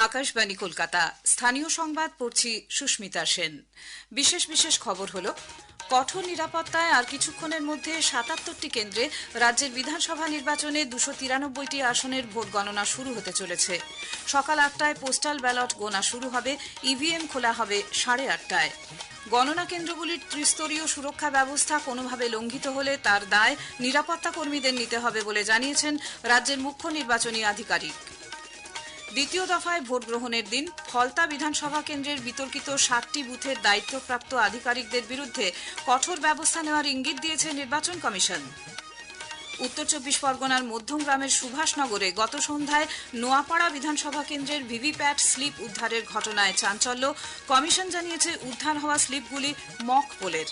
আকাশবাণী কলকাতা স্থানীয় সংবাদ পড়ছি সুস্মিতা সেন। বিশেষ খবর হলো কঠোর নিরাপত্তায় আর কিছুক্ষণের মধ্যে ৭৭টি কেন্দ্রে রাজ্যের বিধানসভা নির্বাচনে ২৯৩টি আসনের ভোট গণনা শুরু হতে চলেছে। সকাল ৮টায় পোস্টাল ব্যালট গোনা শুরু হবে, ইভিএম খোলা হবে ৮:৩০টায়। গণনা কেন্দ্রগুলির ত্রিস্তরীয় সুরক্ষা ব্যবস্থা কোনোভাবে লঙ্ঘিত হলে তার দায় নিরাপত্তা কর্মীদের নিতে হবে বলে জানিয়েছেন রাজ্যের মুখ্য নির্বাচনী আধিকারিক। দ্বিতীয় দফায় ভোট গ্রহণের দিন ফলতা বিধানসভা কেন্দ্রের বিতর্কিত ৬০টি বুথের দায়িত্বপ্রাপ্ত আধিকারিকদের বিরুদ্ধে কঠোর ব্যবস্থা নেওয়ার ইঙ্গিত দিয়েছে নির্বাচন কমিশন। উত্তর ২৪ পরগনার মধ্যমগ্রামের সুভাষনগরে গত সন্ধ্যায় নোয়াপাড়া বিধানসভা কেন্দ্রের ভিভিপ্যাট স্লিপ উদ্ধারের ঘটনায় চাঞ্চল্য। কমিশন জানিয়েছে উদ্ধার হওয়া স্লিপগুলি মক পোলের।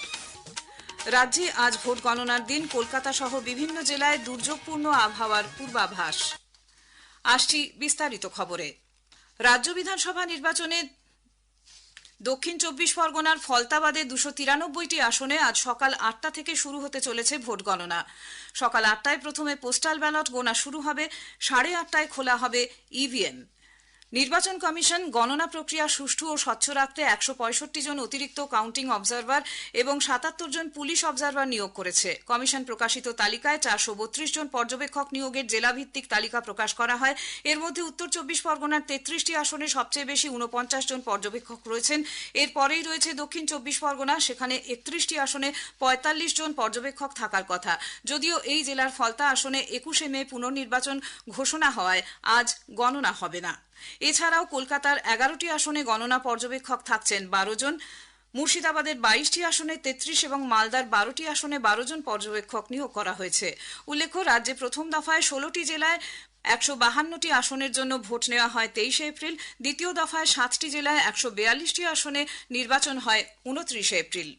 রাজ্যে আজ ভোট গণনার দিন কলকাতা সহ বিভিন্ন জেলায় দুর্যোগপূর্ণ আবহাওয়ার পূর্বাভাস। আসছি বিস্তারিত খবরে। রাজ্য বিধানসভা নির্বাচনে দক্ষিণ ২৪ পরগনার ফলতাবাদে ২৯৩টি আসনে আজ সকাল ৮টা থেকে শুরু হতে চলেছে ভোট গণনা। সকাল ৮টায় প্রথমে পোস্টাল ব্যালট গোনা শুরু হবে, ৮:৩০টায় খোলা হবে ইভিএম। নির্বাচন কমিশন গণনা প্রক্রিয়া সুষ্ঠু ও স্বচ্ছ রাখতে ১৬৫ জন অতিরিক্ত কাউন্টিং অবজারভার এবং ৭৭ জন পুলিশ অবজারভার নিয়োগ করেছে। কমিশন প্রকাশিত তালিকায় ৪৩২ জন পর্যবেক্ষক নিয়োগের জেলাভিত্তিক তালিকা প্রকাশ করা হয়। এর মধ্যে উত্তর ২৪ পরগনার ৩৩টি আসনে সবচেয়ে বেশি ৪৯ জন পর্যবেক্ষক রয়েছেন। এরপরেই রয়েছে দক্ষিণ ২৪ পরগনা, সেখানে ৩১টি আসনে ৪৫ জন পর্যবেক্ষক থাকার কথা। যদিও এই জেলার ফলতা আসনে ২১শে মে পুনর্নির্বাচন ঘোষণা হওয়ায় আজ গণনা হবে না। এছাড়াও কলকাতার ১১টি আসনে গণনা পর্যবেক্ষক থাকছেন ১২ জন, মুর্শিদাবাদের ২২টি আসনে ৩৩ এবং মালদার ১২টি আসনে ১২ জন পর্যবেক্ষক নিয়োগ করা হয়েছে। উল্লেখ্য, রাজ্যে প্রথম দফায় ১৬টি জেলায় ১৫২টি আসনের জন্য ভোট নেওয়া হয় ২৩শে এপ্রিল। দ্বিতীয় দফায় ৭টি জেলায় ১৪২টি আসনে নির্বাচন হয় ২৯শে এপ্রিল।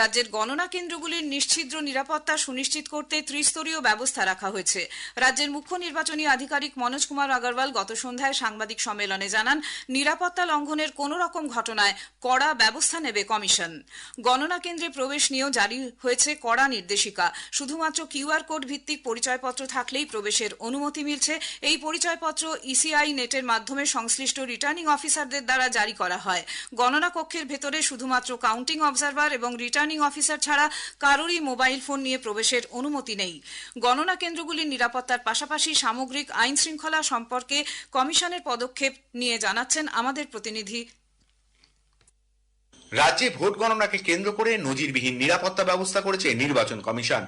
রাজ্যের গণনা কেন্দ্রগুলির নিশ্ছিদ্র নিরাপত্তা সুনিশ্চিত করতে ত্রিস্তরীয় ব্যবস্থা রাখা হয়েছে। রাজ্যের মুখ্য নির্বাচনী আধিকারিক মনোজ কুমার আগরওয়াল গত সন্ধ্যায় সাংবাদিক সম্মেলনে জানান, নিরাপত্তা লঙ্ঘনের কোনো রকম ঘটনায় কড়া ব্যবস্থা নেবে কমিশন। গণনা কেন্দ্রে প্রবেশ নিয়েও জারি হয়েছে কড়া নির্দেশিকা। শুধুমাত্র কিউআর কোড ভিত্তিক পরিচয়পত্র থাকলেই প্রবেশের অনুমতি মিলছে। এই পরিচয়পত্র ইসিআই নেটের মাধ্যমে সংশ্লিষ্ট রিটার্নিং অফিসারদের দ্বারা জারি করা হয়। গণনা কক্ষের ভেতরে শুধুমাত্র কাউন্টিং অবজারভার এবং রিটার্নিং অফিসার ছাড়া কারোরই মোবাইল ফোন নিয়ে প্রবেশের অনুমতি নেই। গণনা কেন্দ্রগুলির নিরাপত্তার পাশাপাশি সামগ্রিক আইন শৃঙ্খলা সম্পর্কে কমিশনের পদক্ষেপ নিয়ে জানাচ্ছেন আমাদের প্রতিনিধি। রাজ্যে ভোট গণনাকে কেন্দ্র করে নজিরবিহীন নিরাপত্তা ব্যবস্থা করেছে নির্বাচন কমিশন।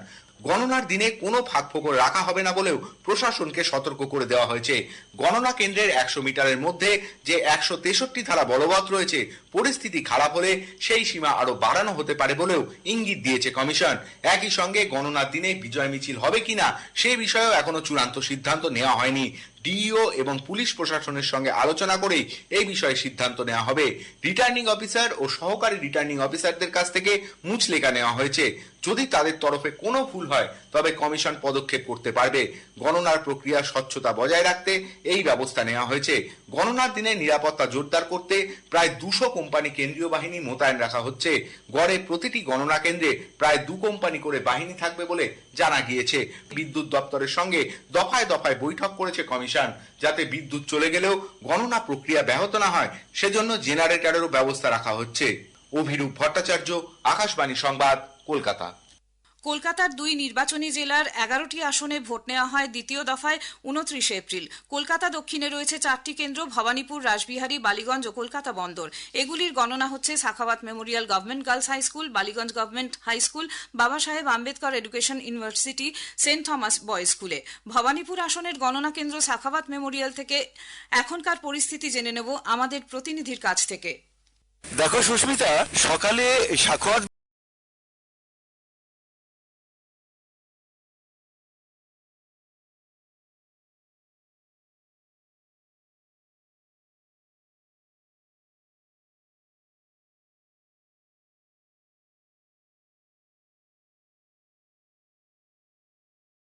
গণনার দিনে কোনো ফাঁকফোকর রাখা হবে না বলেও প্রশাসনকে সতর্ক করে দেওয়া হয়েছে। গণনা কেন্দ্রের ১০০ মিটারের মধ্যে যে ১৬৩ ধারা বলবৎ রয়েছে, পরিস্থিতি খারাপ হলে সেই সীমা আরো বাড়ানো হতে পারে বলেও ইঙ্গিত দিয়েছে কমিশন। একই সঙ্গে গণনার দিনে বিজয় মিছিল হবে কিনা সে বিষয়েও এখনো চূড়ান্ত সিদ্ধান্ত নেওয়া হয়নি। ডিইও এবং পুলিশ প্রশাসনের সঙ্গে আলোচনা করে এই বিষয়ে সিদ্ধান্ত নেওয়া হবে। রিটার্নিং অফিসার ও সহকারী রিটার্নিং অফিসারদের কাছ থেকে মুচলেখা নেওয়া হয়েছে। যদি তাদের তরফে কোনো ভুল হয় তবে কমিশন পদক্ষেপ করতে পারবে। গণনার প্রক্রিয়া স্বচ্ছতা বজায় রাখতে এই ব্যবস্থা নেওয়া হয়েছে। গণনার দিনে নিরাপত্তা জোরদার করতে প্রায় ২০০ কোম্পানি কেন্দ্রীয় বাহিনী মোতায়েন রাখা হচ্ছে। গড়ে প্রতিটি গণনা কেন্দ্রে প্রায় ২ কোম্পানি করে বাহিনী থাকবে বলে জানা গিয়েছে। বিদ্যুৎ দপ্তরের সঙ্গে দফায় দফায় বৈঠক করেছে কমিশন, যাতে বিদ্যুৎ চলে গেলেও গণনা প্রক্রিয়া ব্যাহত না হয় সেজন্য জেনারেটরেরও ব্যবস্থা রাখা হচ্ছে। অভিরূপ ভট্টাচার্য, আকাশবাণী সংবাদ, কলকাতা। কলকাতার ২ নির্বাচনী জেলার ১১টি আসনে ভোট নেওয়া হয় দ্বিতীয় দফায় ২৯শে এপ্রিল। কলকাতা দক্ষিণে রয়েছে ৪টি কেন্দ্র, ভবানীপুর, রাসবিহারী, বালিগঞ্জ ও কলকাতা বন্দর। এগুলির গণনা হচ্ছে Sakhawat memorial government girls high school, Ballygunge government high school, Baba Saheb Ambedkar education university, saint Thomas boys স্কুলে। ভবানীপুর আসনের গণনা কেন্দ্র সাখাওয়াত মেমোরিয়াল থেকে। এখনকার পরিস্থিতি জেনে নেব আমাদের প্রতিনিধির কাছ থেকে। দেখো সুস্মিতা, সকালে সাখাওয়াত